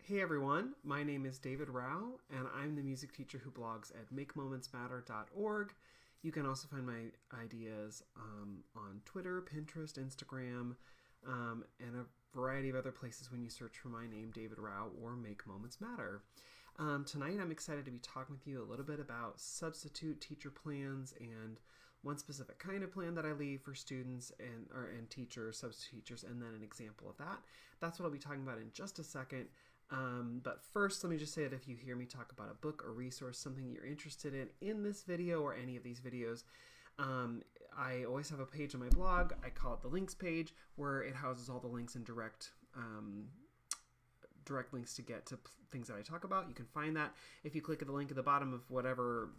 Hey everyone, my name is David Rao, and I'm the music teacher who blogs at makemomentsmatter.org. You can also find my ideas on Twitter, Pinterest, Instagram, and a variety of other places when you search for my name, David Rao, or Make Moments Matter. Tonight I'm excited to be talking with you a little bit about substitute teacher plans and one specific kind of plan that I leave for students and teachers, substitute teachers, and then an example of that. That's what I'll be talking about in just a second. But first, let me just say that if you hear me talk about a book or resource, something you're interested in this video or any of these videos, I always have a page on my blog. I call it the links page, where it houses all the links and direct links to get to things that I talk about. You can find that if you click at the link at the bottom of whatever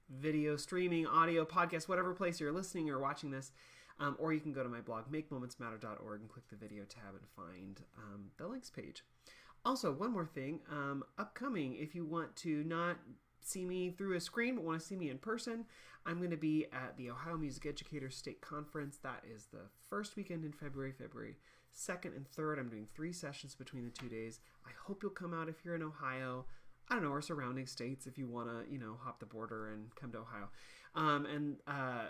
video, streaming, audio, podcast, whatever place you're listening or watching this. Or you can go to my blog, makemomentsmatter.org, and click the video tab and find the links page. Also, one more thing, upcoming, if you want to not see me through a screen but want to see me in person, I'm going to be at the Ohio Music Educators State Conference. That is the first weekend in February 2nd and 3rd. I'm doing 3 sessions between the 2 days. I hope you'll come out if you're in Ohio. I don't know, or surrounding states if you want to, hop the border and come to Ohio and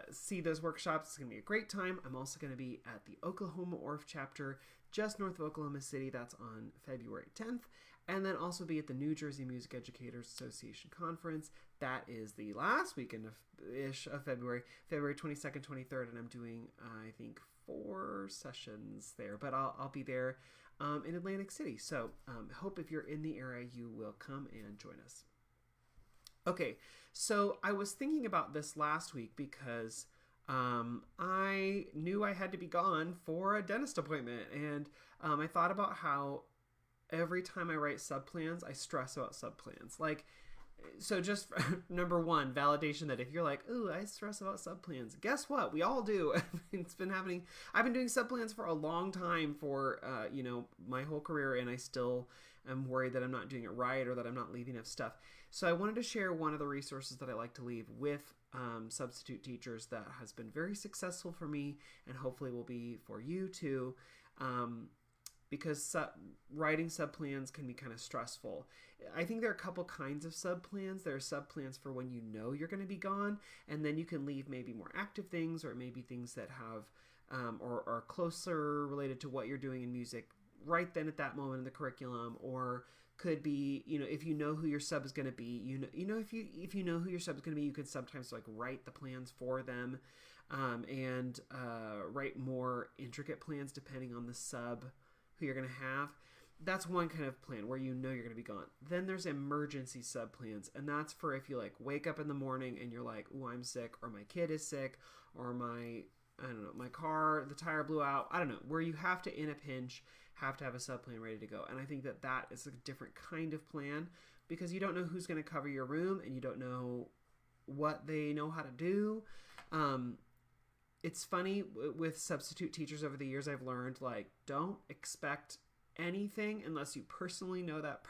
see those workshops. It's going to be a great time. I'm also going to be at the Oklahoma Orff chapter just north of Oklahoma City. That's on February 10th. And then also be at the New Jersey Music Educators Association Conference. That is the last weekend of February 22nd, 23rd. And I'm doing, I think, 4 sessions there. But I'll be there in Atlantic City. So hope if you're in the area, you will come and join us. Okay, so I was thinking about this last week because I knew I had to be gone for a dentist appointment. And I thought about how every time I write subplans, I stress about subplans. So just number one, validation that if you're like, ooh, I stress about subplans, guess what? We all do. It's been happening. I've been doing subplans for a long time for, my whole career, and I still am worried that I'm not doing it right or that I'm not leaving enough stuff. So I wanted to share one of the resources that I like to leave with substitute teachers that has been very successful for me and hopefully will be for you too. Because writing subplans can be kind of stressful. I think there are a couple kinds of subplans. There are subplans for when you know you're going to be gone, and then you can leave maybe more active things or maybe things that have or are closer related to what you're doing in music right then at that moment in the curriculum, or could be, if you know who your sub is going to be, if you know who your sub is going to be, you could sometimes write the plans for them and write more intricate plans depending on the sub who you're going to have. That's one kind of plan where you're going to be gone. Then there's emergency sub plans, and that's for if you wake up in the morning and you're like, "Ooh, I'm sick," or "My kid is sick," or my car, the tire blew out. I don't know, where you have to, in a pinch, have to have a sub plan ready to go. And I think that is a different kind of plan because you don't know who's going to cover your room and you don't know what they know how to do. It's funny with substitute teachers over the years, I've learned, don't expect anything unless you personally know that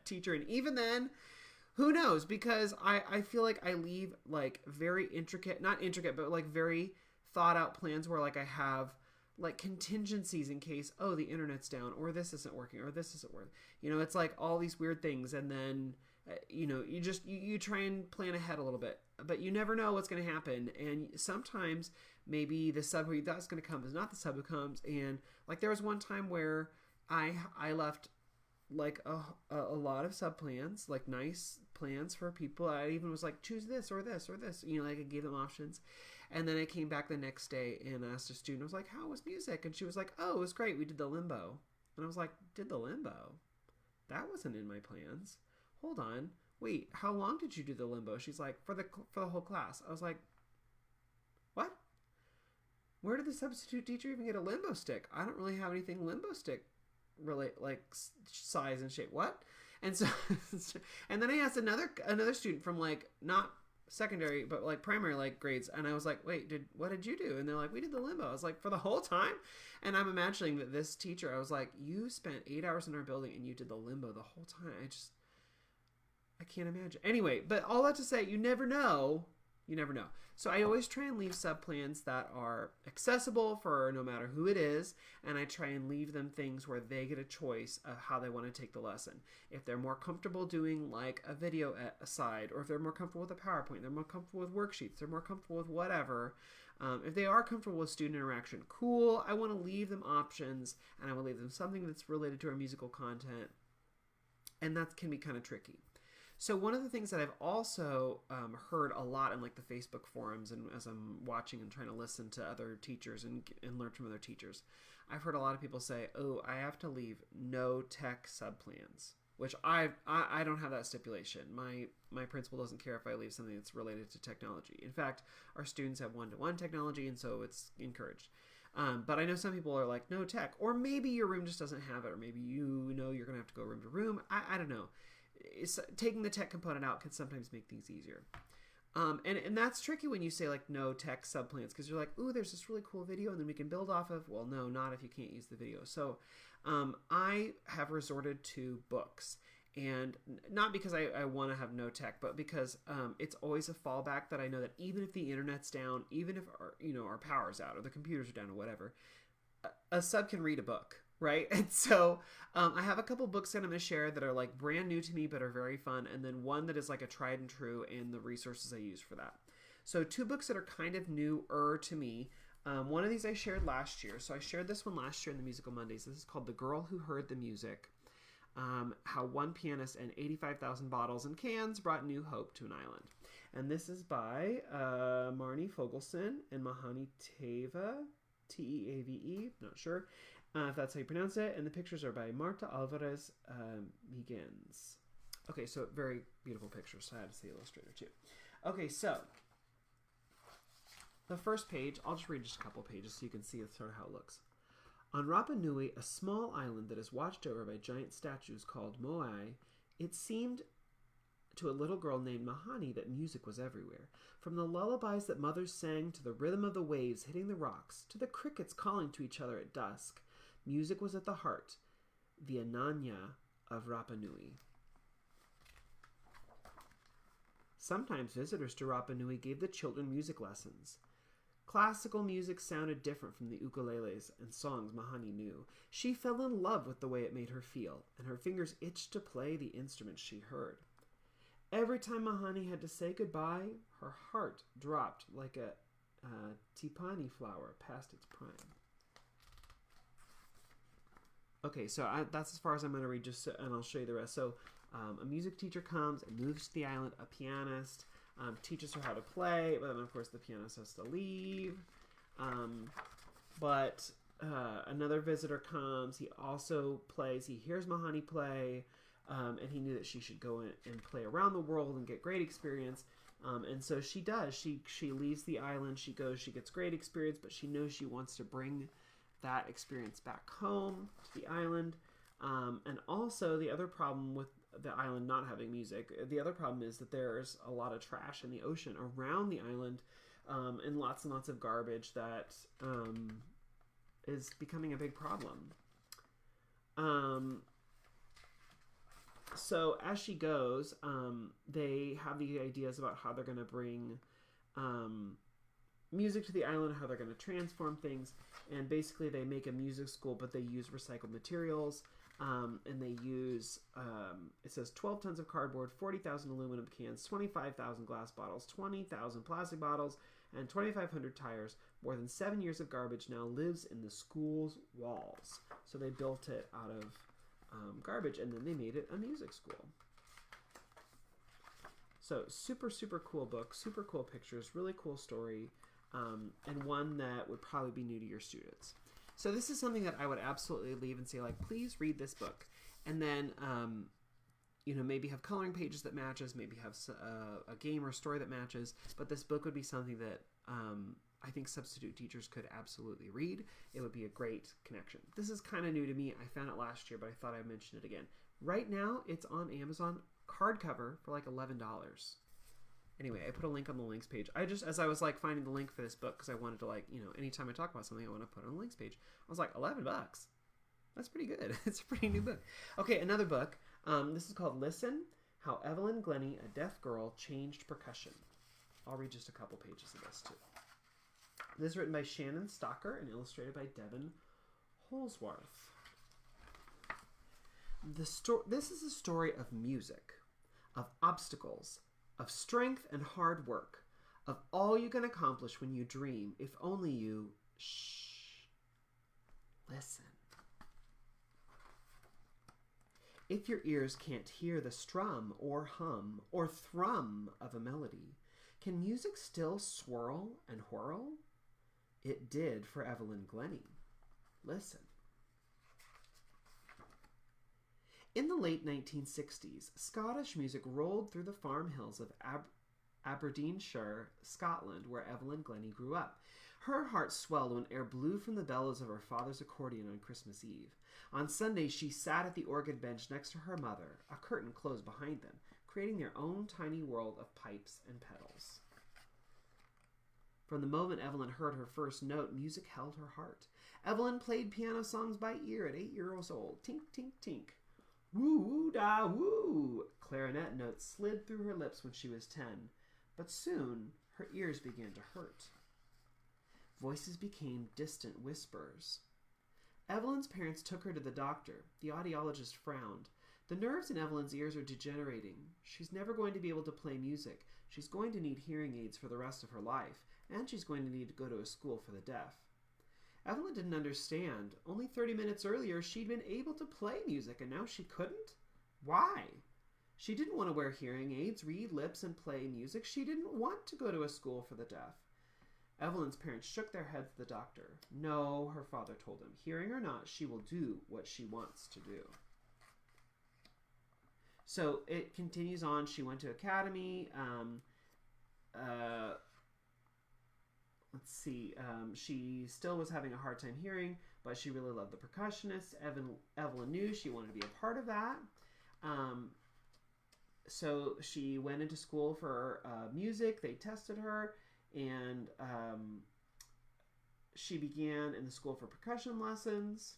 teacher. And even then, who knows? Because I feel like I leave very intricate, not intricate, but very thought out plans where I have contingencies in case, oh, the internet's down, or this isn't working, or this isn't working. It's all these weird things. And then, you try and plan ahead a little bit, but you never know what's going to happen. And sometimes maybe the sub who you thought was going to come is not the sub who comes. And there was one time where I left a lot of sub plans, nice plans for people. I even was choose this or this or this, I gave them options. And then I came back the next day and asked a student, I was like, how was music? And she was like, oh, it was great. We did the limbo. And I was like, did the limbo? That wasn't in my plans. Hold on. Wait, how long did you do the limbo? She's like, for the whole class. I was like, what? Where did the substitute teacher even get a limbo stick? I don't really have anything limbo stick really size and shape. What? And so, and then I asked another student from not secondary, but primary grades. And I was like, wait, what did you do? And they're like, we did the limbo. I was like, for the whole time? And I'm imagining that this teacher, I was like, you spent 8 hours in our building and you did the limbo the whole time. I can't imagine. Anyway, but all that to say, you never know You never know. So I always try and leave sub-plans that are accessible for no matter who it is, and I try and leave them things where they get a choice of how they want to take the lesson. If they're more comfortable doing like a video aside, or if they're more comfortable with a PowerPoint, they're more comfortable with worksheets, they're more comfortable with whatever. If they are comfortable with student interaction, cool. I want to leave them options, and I will leave them something that's related to our musical content, and that can be kind of tricky. So one of the things that I've also heard a lot in like the Facebook forums, and as I'm watching and trying to listen to other teachers and learn from other teachers, I've heard a lot of people say, "Oh, I have to leave no tech subplans," which I don't have that stipulation. My principal doesn't care if I leave something that's related to technology. In fact, our students have one-to-one technology, and so it's encouraged. But I know some people are like, no tech, or maybe your room just doesn't have it, or maybe you know you're gonna have to go room to room. I don't know. Taking the tech component out can sometimes make things easier. And that's tricky when you say like no tech subplans, because you're like, ooh, there's this really cool video and then we can build off of. Well, no, not if you can't use the video. So I have resorted to books, and not because I want to have no tech, but because it's always a fallback that I know that even if the internet's down, even if our power's out or the computers are down or whatever, a sub can read a book. Right? And so I have a couple books that I'm going to share that are like brand new to me but are very fun, and then one that is like a tried and true and the resources I use for that. So 2 books that are kind of newer to me. One of these I shared last year. So I shared this one last year in the Musical Mondays. This is called The Girl Who Heard the Music. How One Pianist and 85,000 Bottles and Cans Brought New Hope to an Island. And this is by Marnie Fogelson and Mahani Teva, Teave, not sure. If that's how you pronounce it. And the pictures are by Marta Alvarez Miguens. Okay, so very beautiful pictures. So I had to see the illustrator too. Okay, so the first page, I'll just read just a couple pages so you can see sort of how it looks. On Rapa Nui, a small island that is watched over by giant statues called Moai, it seemed to a little girl named Mahani that music was everywhere. From the lullabies that mothers sang to the rhythm of the waves hitting the rocks, to the crickets calling to each other at dusk, music was at the heart, the Ananya of Rapa Nui. Sometimes visitors to Rapa Nui gave the children music lessons. Classical music sounded different from the ukuleles and songs Mahani knew. She fell in love with the way it made her feel, and her fingers itched to play the instruments she heard. Every time Mahani had to say goodbye, her heart dropped like a tipani flower past its prime. Okay, so that's as far as I'm going to read, and I'll show you the rest. So a music teacher comes and moves to the island. A pianist teaches her how to play, but then, of course, the pianist has to leave. But another visitor comes. He also plays. He hears Mahani play, and he knew that she should go and play around the world and get great experience. And so she does. She leaves the island. She goes. She gets great experience, but she knows she wants to bring that experience back home to the island. And also the other problem with the island not having music, the other problem is that there's a lot of trash in the ocean around the island, and lots of garbage that is becoming a big problem. So as she goes, they have the ideas about how they're going to bring music to the island, how they're going to transform things, and basically they make a music school, but they use recycled materials, and they use, it says 12 tons of cardboard, 40,000 aluminum cans, 25,000 glass bottles, 20,000 plastic bottles, and 2,500 tires. More than 7 years of garbage now lives in the school's walls. So they built it out of garbage, and then they made it a music school. So super cool book, super cool pictures, really cool story, and one that would probably be new to your students. So this is something that I would absolutely leave and say, like, please read this book. And then, maybe have coloring pages that matches, maybe have a game or story that matches. But this book would be something that I think substitute teachers could absolutely read. It would be a great connection. This is kind of new to me. I found it last year, but I thought I'd mention it again. Right now, it's on Amazon hardcover for like $11. Anyway, I put a link on the links page. As I was like finding the link for this book, because I wanted to anytime I talk about something, I want to put it on the links page. I was like, $11. That's pretty good. It's a pretty new book. Okay, another book. This is called Listen, How Evelyn Glennie, a Deaf Girl, Changed Percussion. I'll read just a couple pages of this too. This is written by Shannon Stocker and illustrated by Devin Holsworth. This is a story of music, of obstacles, of strength and hard work, of all you can accomplish when you dream, if only you listen. If your ears can't hear the strum or hum or thrum of a melody, can music still swirl and whirl? It did for Evelyn Glennie. Listen. In the late 1960s, Scottish music rolled through the farm hills of Aberdeenshire, Scotland, where Evelyn Glennie grew up. Her heart swelled when air blew from the bellows of her father's accordion on Christmas Eve. On Sundays, she sat at the organ bench next to her mother, a curtain closed behind them, creating their own tiny world of pipes and pedals. From the moment Evelyn heard her first note, music held her heart. Evelyn played piano songs by ear at 8 years old. Tink, tink, tink. Woo-da-woo! Clarinet notes slid through her lips when she was 10, but soon her ears began to hurt. Voices became distant whispers. Evelyn's parents took her to the doctor. The audiologist frowned. The nerves in Evelyn's ears are degenerating. She's never going to be able to play music. She's going to need hearing aids for the rest of her life, and she's going to need to go to a school for the deaf. Evelyn didn't understand. Only 30 minutes earlier, she'd been able to play music, and now she couldn't? Why? She didn't want to wear hearing aids, read lips, and play music. She didn't want to go to a school for the deaf. Evelyn's parents shook their heads at the doctor. No, her father told him. Hearing or not, she will do what she wants to do. So it continues on. She went to academy. Let's see. She still was having a hard time hearing, but she really loved the percussionists. Evelyn knew she wanted to be a part of that. So she went into school for music. They tested her, and she began in the school for percussion lessons.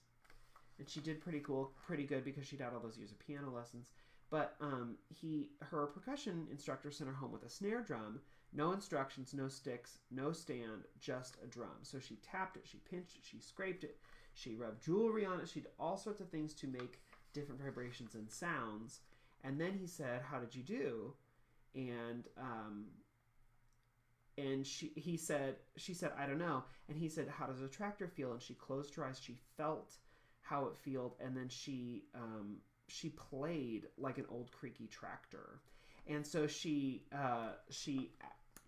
And she did pretty good because she'd had all those years of piano lessons. But her percussion instructor sent her home with a snare drum. No instructions, no sticks, no stand, just a drum. So she tapped it, she pinched it, she scraped it, she rubbed jewelry on it. She did all sorts of things to make different vibrations and sounds. And then he said, "How did you do?" And she said, "I don't know." And he said, "How does a tractor feel?" And she closed her eyes. She felt how it felt, and then she played like an old creaky tractor. And so she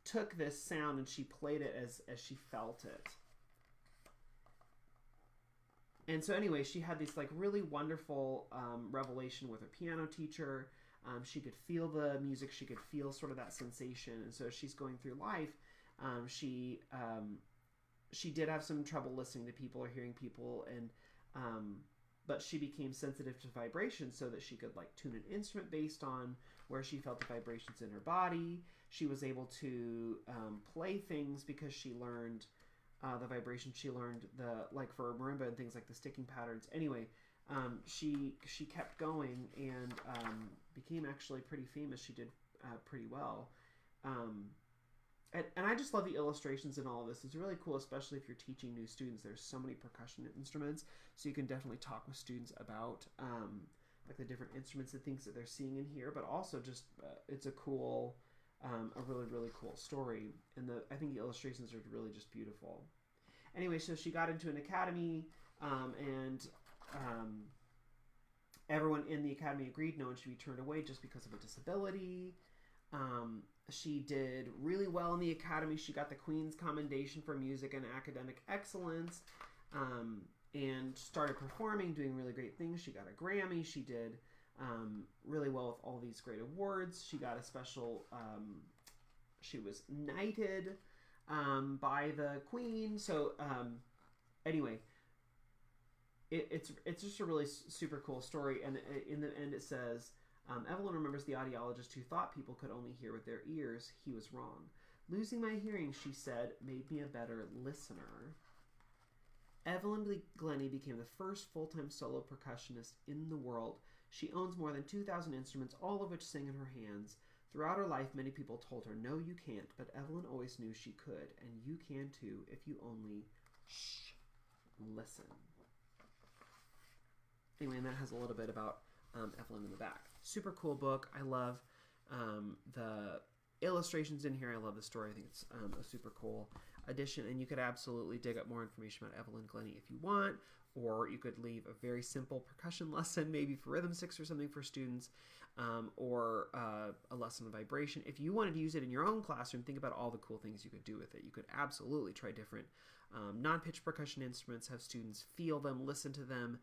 took this sound and she played it as she felt it. And so anyway, she had this like really wonderful revelation with her piano teacher. She could feel the music. She could feel sort of that sensation. And so she's going through life. She did have some trouble listening to people or hearing people, and but she became sensitive to vibrations so that she could like tune an instrument based on where she felt the vibrations in her body. She was able to play things because she learned the vibrations. She learned for marimba and things like the sticking patterns. Anyway, she kept going and became actually pretty famous. She did pretty well. And I just love the illustrations in all of this. It's really cool, especially if you're teaching new students. There's so many percussion instruments, so you can definitely talk with students about like the different instruments and things that they're seeing in here. But also, just it's a cool, a really really cool story, and I think the illustrations are really just beautiful. Anyway, so she got into an academy, and everyone in the academy agreed no one should be turned away just because of a disability. She did really well in the academy. She got the Queen's Commendation for Music and Academic Excellence, and started performing, doing really great things. She got a Grammy. She did really well with all these great awards. She got a special, she was knighted by the Queen. So anyway, it's just a really super cool story. And in the end it says, Evelyn remembers the audiologist who thought people could only hear with their ears. He was wrong. Losing my hearing, she said, made me a better listener. Evelyn Glennie became the first full-time solo percussionist in the world. She owns more than 2,000 instruments, all of which sing in her hands. Throughout her life, many people told her, no, you can't, but Evelyn always knew she could, and you can too if you only listen. Anyway, and that has a little bit about Evelyn in the back. Super cool book. I love the illustrations in here. I love the story. I think it's a super cool addition, and you could absolutely dig up more information about Evelyn Glennie if you want, or you could leave a very simple percussion lesson, maybe for rhythm sticks or something for students, or a lesson on vibration. If you wanted to use it in your own classroom, think about all the cool things you could do with it. You could absolutely try different non-pitch percussion instruments, have students feel them, listen to them,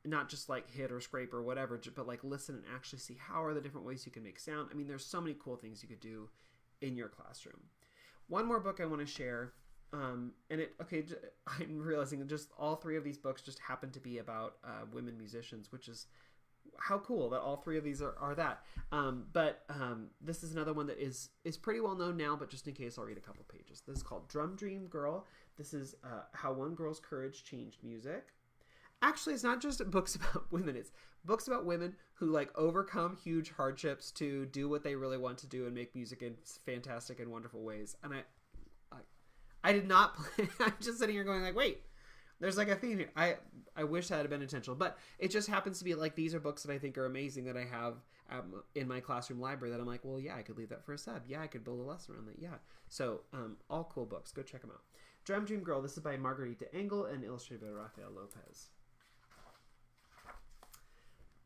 not just like hit or scrape or whatever, but like listen and actually see how are the different ways you can make sound. I mean, there's so many cool things you could do in your classroom. One more book I want to share, I'm realizing that just all three of these books just happen to be about women musicians, which is how cool that all three of these are that. But this is another one that is pretty well known now, but just in case, I'll read a couple pages. This is called Drum Dream Girl. This is how one girl's courage changed music. Actually, it's not just books about women. It's books about women who like overcome huge hardships to do what they really want to do and make music in fantastic and wonderful ways. And I did not play. I'm just sitting here going like, wait, there's like a theme here. I wish that had been intentional, but it just happens to be like these are books that I think are amazing that I have in my classroom library that I'm like, well, yeah, I could leave that for a sub. Yeah, I could build a lesson around that. Yeah. So all cool books. Go check them out. Drum Dream Girl. This is by Margarita Engel and illustrated by Rafael Lopez.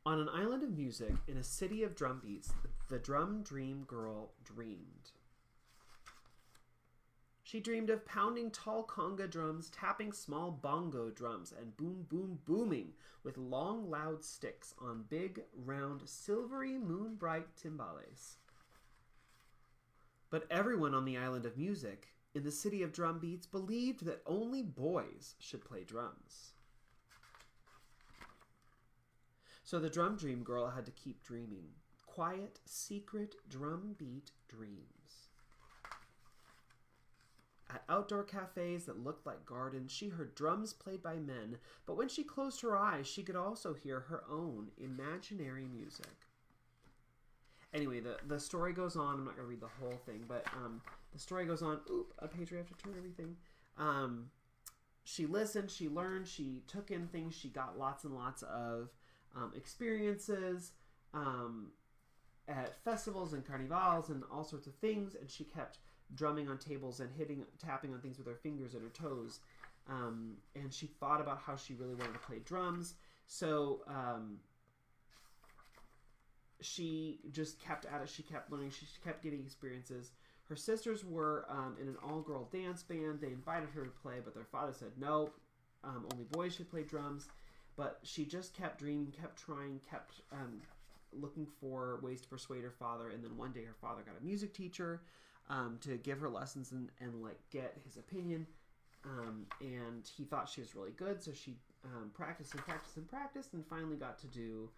On an island of music, in a city of drum beats, the Drum Dream Girl dreamed. She dreamed of pounding tall conga drums, tapping small bongo drums, and boom, boom, booming with long, loud sticks on big, round, silvery, moon-bright timbales. But everyone on the island of music, in the city of drum beats, believed that only boys should play drums. So the Drum Dream Girl had to keep dreaming. Quiet, secret drum beat dreams. At outdoor cafes that looked like gardens, she heard drums played by men, but when she closed her eyes, she could also hear her own imaginary music. Anyway, the story goes on. I'm not going to read the whole thing, but the story goes on. Oop, a page where I have to turn everything. She listened, she learned, she took in things, she got lots and lots of experiences at festivals and carnivals and all sorts of things, and she kept drumming on tables and tapping on things with her fingers and her toes, and she thought about how she really wanted to play drums. So she just kept at it. She kept learning. She kept getting experiences. Her sisters were in an all-girl dance band. They invited her to play, but their father said no, only boys should play drums. But she just kept dreaming, kept trying, kept looking for ways to persuade her father. And then one day her father got a music teacher to give her lessons and like get his opinion. And he thought she was really good. So she practiced and practiced and practiced and finally got to do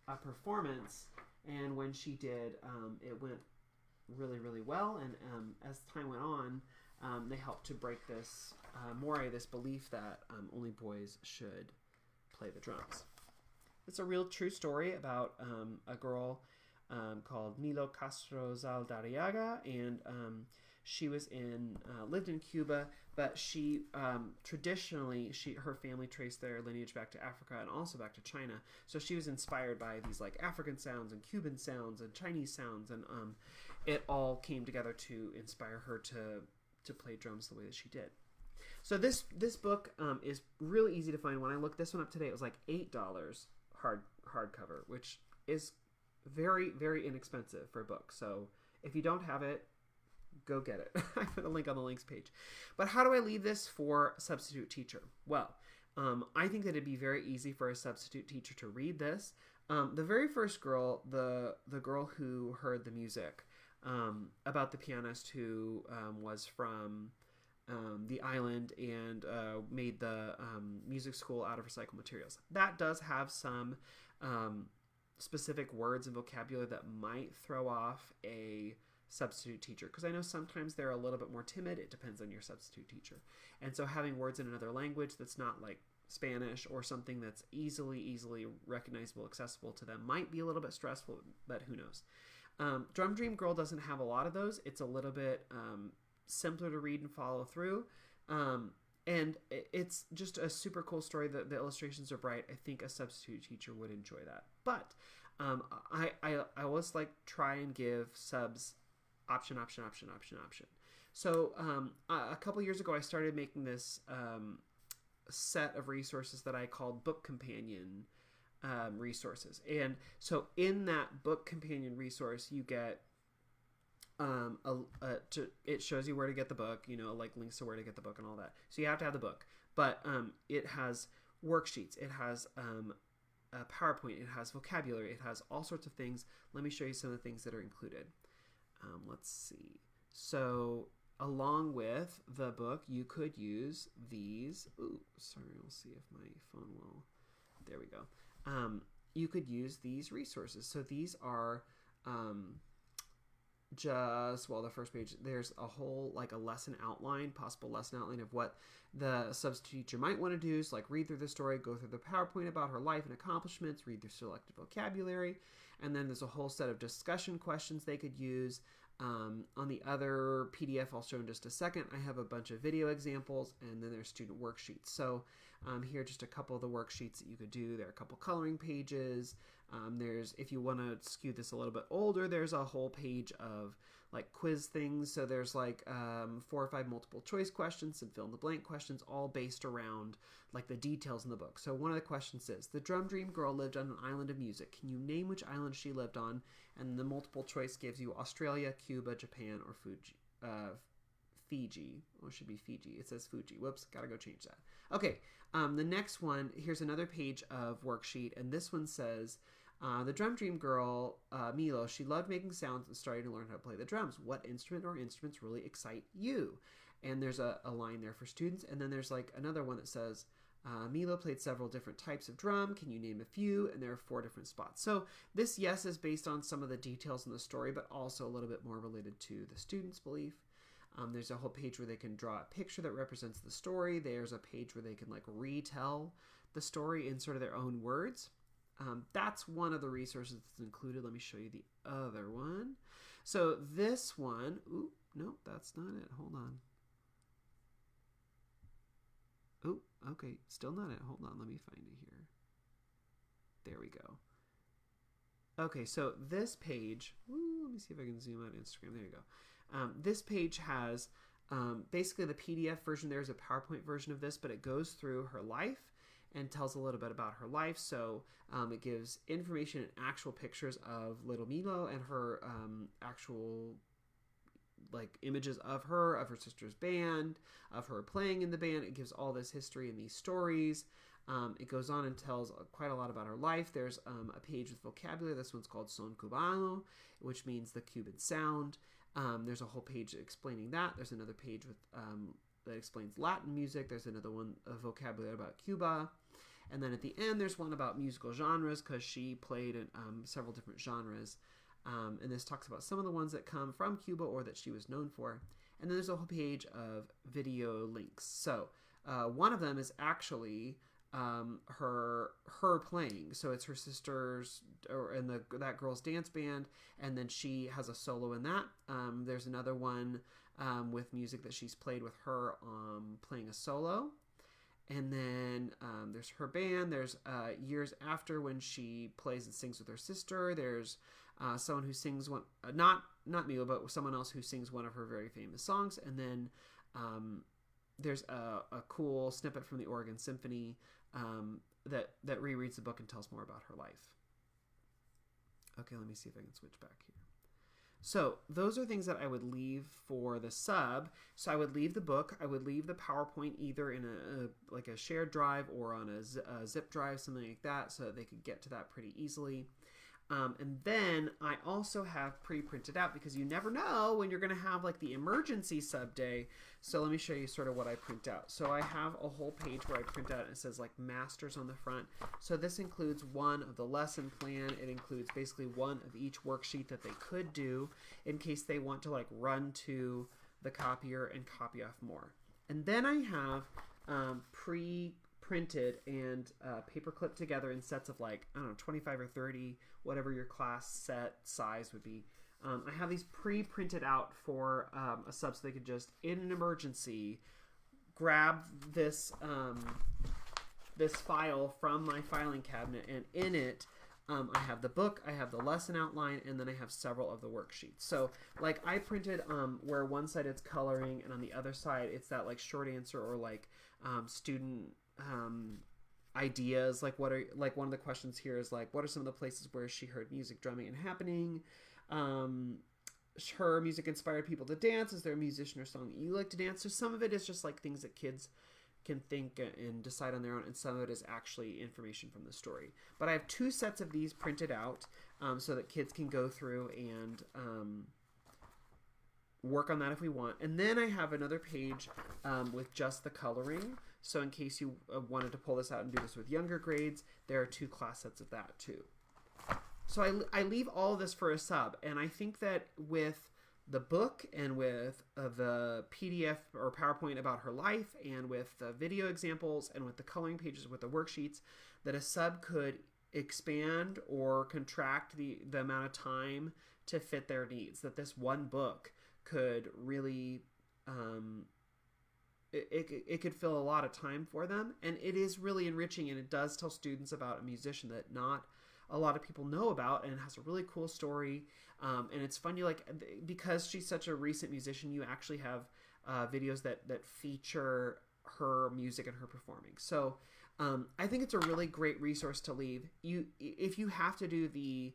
a performance. And when she did, it went really, really well. And as time went on, they helped to break this this belief that only boys should play the drums. It's a real true story about a girl called Nilo Castro Zaldarriaga, and she was lived in Cuba, but she traditionally her family traced their lineage back to Africa and also back to China. So she was inspired by these like African sounds and Cuban sounds and Chinese sounds, and it all came together to inspire her to play drums the way that she did. So this book is really easy to find. When I looked this one up today, it was like $8 hardcover, which is very, very inexpensive for a book. So if you don't have it, go get it. I put a link on the links page. But how do I leave this for a substitute teacher? Well, I think that it'd be very easy for a substitute teacher to read this. The very first girl, the girl who heard the music about the pianist who was from the island and made the music school out of recycled materials. That does have some specific words and vocabulary that might throw off a substitute teacher, because I know sometimes they're a little bit more timid. It depends on your substitute teacher. And so having words in another language that's not like Spanish or something that's easily recognizable, accessible to them. Might be a little bit stressful, but who knows. Drum Dream Girl doesn't have a lot of those. It's a little bit simpler to read and follow through. And it's just a super cool story. The illustrations are bright. I think a substitute teacher would enjoy that. But I always like try and give subs option. So a couple years ago, I started making this set of resources that I called Book Companion resources. And so in that Book Companion resource, you get it shows you where to get the book, like links to where to get the book and all that. So you have to have the book, but it has worksheets, it has a PowerPoint, it has vocabulary, it has all sorts of things. Let me show you some of the things that are included. Let's see. So along with the book, you could use these. Ooh, sorry, we'll see if my phone will. There we go. You could use these resources. So these are the first page, there's a whole a lesson outline, possible lesson outline of what the substitute teacher might want to do. So read through the story, go through the PowerPoint about her life and accomplishments, read through selected vocabulary, and then there's a whole set of discussion questions they could use. On the other PDF I'll show in just a second, I have a bunch of video examples, and then there's student worksheets. So here are just a couple of the worksheets that you could do. There are a couple coloring pages. There's, if you want to skew this a little bit older, there's a whole page of quiz things. So there's 4 or 5 multiple choice questions and fill in the blank questions, all based around the details in the book. So one of the questions is, the Drum Dream Girl lived on an island of music. Can you name which island she lived on? And the multiple choice gives you Australia, Cuba, Japan, or Fiji. Oh, it should be Fiji. It says Fuji. Whoops, gotta go change that. Okay, the next one, here's another page of worksheet, and this one says, the Drum Dream Girl, Milo, she loved making sounds and started to learn how to play the drums. What instrument or instruments really excite you? And there's a line there for students, and then there's another one that says, Milo played several different types of drum. Can you name a few? And there are 4 different spots. So this, yes, is based on some of the details in the story, but also a little bit more related to the student's belief. There's a whole page where they can draw a picture that represents the story. There's a page where they can retell the story in sort of their own words. That's one of the resources that's included. Let me show you the other one. So this one, ooh, no, that's not it. Hold on. Oh, okay, still not it. Hold on, let me find it here. There we go. Okay, so this page, let me see if I can zoom out Instagram. There you go. This page has basically the PDF version. There's a PowerPoint version of this, but it goes through her life and tells a little bit about her life. So it gives information and actual pictures of little Milo and her actual images of her sister's band, of her playing in the band. It gives all this history and these stories. It goes on and tells quite a lot about her life. There's a page with vocabulary. This one's called Son Cubano, which means the Cuban sound. There's a whole page explaining that. There's another page with that explains Latin music. There's another one of vocabulary about Cuba. And then at the end, there's one about musical genres, because she played in several different genres. And this talks about some of the ones that come from Cuba or that she was known for. And then there's a whole page of video links. So one of them is actually her playing. So it's her sister's in that girl's dance band, and then she has a solo in that. There's another one with music that she's played with her playing a solo. And then there's her band. There's years after when she plays and sings with her sister. There's someone who sings one, not Milo, but someone else who sings one of her very famous songs. And then there's a cool snippet from the Oregon Symphony that rereads the book and tells more about her life. Okay, let me see if I can switch back here. So those are things that I would leave for the sub. So I would leave the book. I would leave the PowerPoint either in a shared drive or on a zip drive, something like that, so that they could get to that pretty easily. And then I also have pre-printed out, because you never know when you're going to have the emergency sub day. So let me show you sort of what I print out. So I have a whole page where I print out, and it says masters on the front. So this includes one of the lesson plan. It includes basically one of each worksheet that they could do in case they want to run to the copier and copy off more. And then I have pre-printed printed and paper clipped together in sets of like, I don't know, 25 or 30, whatever your class set size would be. I have these pre-printed out for a sub so they could just, in an emergency, grab this this file from my filing cabinet, and in it I have the book, I have the lesson outline, and then I have several of the worksheets. So like I printed where one side it's coloring and on the other side it's that like short answer or like student ideas. Like what are, like one of the questions here is like, what are some of the places where she heard music, drumming, and happening? Her music inspired people to dance. Is there a musician or song that you like to dance? So some of it is just like things that kids can think and decide on their own, and some of it is actually information from the story. But I have 2 sets of these printed out so that kids can go through and work on that if we want. And then I have another page with just the coloring. So in case you wanted to pull this out and do this with younger grades, there are 2 class sets of that too. So I leave all of this for a sub, and I think that with the book and with the PDF or PowerPoint about her life and with the video examples and with the coloring pages with the worksheets, that a sub could expand or contract the amount of time to fit their needs. That this one book could really, it could fill a lot of time for them, and it is really enriching, and it does tell students about a musician that not a lot of people know about, and it has a really cool story. And it's fun. You like, because she's such a recent musician, you actually have videos that feature her music and her performing. So I think it's a really great resource to leave. If you have to do the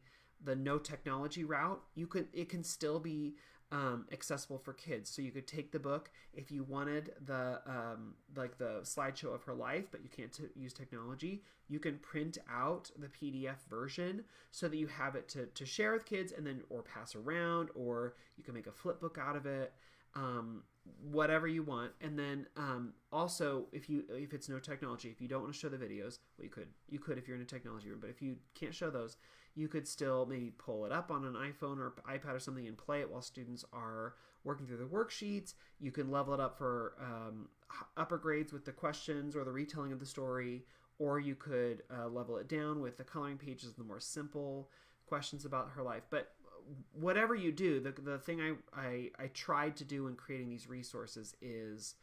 no technology route, it can still be accessible for kids. So you could take the book if you wanted the like the slideshow of her life, but you can't use technology. You can print out the PDF version so that you have it to share with kids, and then or pass around, or you can make a flip book out of it, whatever you want. And then also if it's no technology, if you don't want to show the videos, well, you could if you're in a technology room, but if you can't show those, you could still maybe pull it up on an iPhone or iPad or something and play it while students are working through the worksheets. You can level it up for upper grades with the questions or the retelling of the story, or you could level it down with the coloring pages and the more simple questions about her life. But whatever you do, the thing I tried to do in creating these resources is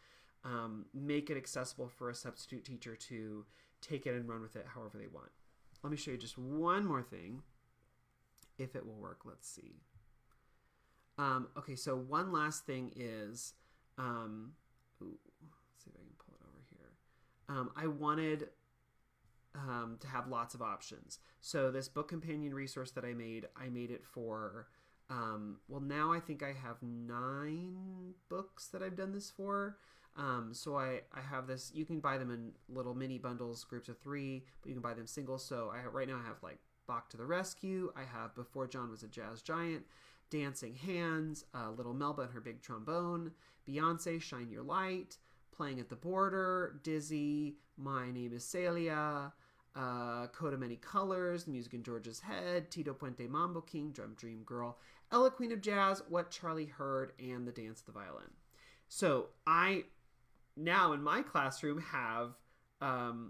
make it accessible for a substitute teacher to take it and run with it however they want. Let me show you just one more thing, if it will work. Let's see. Okay, so one last thing is, let's see if I can pull it over here. I wanted to have lots of options. So this book companion resource that I made it for, well, now I think I have 9 books that I've done this for. So I have this, you can buy them in little mini bundles, groups of 3, but you can buy them singles. So right now I have like Bach to the Rescue. I have Before John Was a Jazz Giant, Dancing Hands, Little Melba and Her Big Trombone, Beyonce, Shine Your Light, Playing at the Border, Dizzy, My Name is Celia, Coat of Many Colors, The Music in George's Head, Tito Puente Mambo King, Drum Dream Girl, Ella Queen of Jazz, What Charlie Heard, and The Dance of the Violin. So I now in my classroom have, I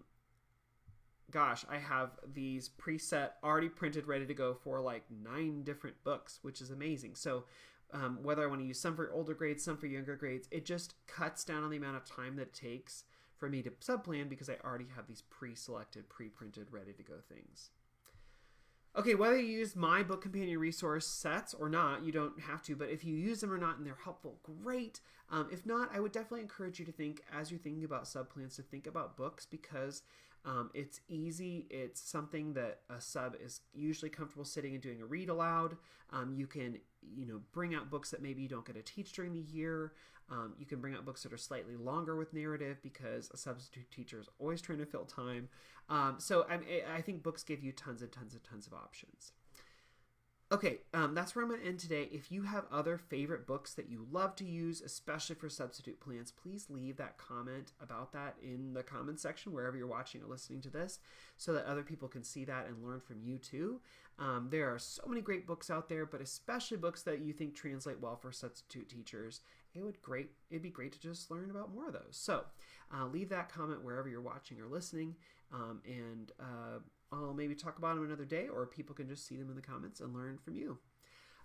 have these preset, already printed, ready to go for like 9 different books, which is amazing. So whether I want to use some for older grades, some for younger grades, it just cuts down on the amount of time that it takes for me to subplan because I already have these pre-selected, pre-printed, ready to go things. Okay, whether you use my book companion resource sets or not, you don't have to, but if you use them or not and they're helpful, great. If not, I would definitely encourage you to think, as you're thinking about subplans, to think about books, because it's easy. It's something that a sub is usually comfortable sitting and doing a read aloud. You can, bring out books that maybe you don't get to teach during the year. You can bring out books that are slightly longer with narrative, because a substitute teacher is always trying to fill time. So I think books give you tons and tons and tons of options. Okay, that's where I'm going to end today. If you have other favorite books that you love to use, especially for substitute plans, please leave that comment about that in the comments section wherever you're watching or listening to this, so that other people can see that and learn from you too. There are so many great books out there, but especially books that you think translate well for substitute teachers. it'd be great to just learn about more of those. So leave that comment wherever you're watching or listening, and I'll maybe talk about them another day, or people can just see them in the comments and learn from you.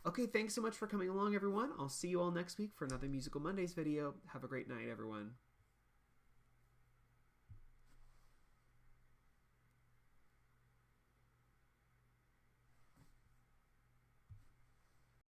Okay, thanks so much for coming along, everyone. I'll see you all next week for another Musical Mondays video. Have a great night, everyone.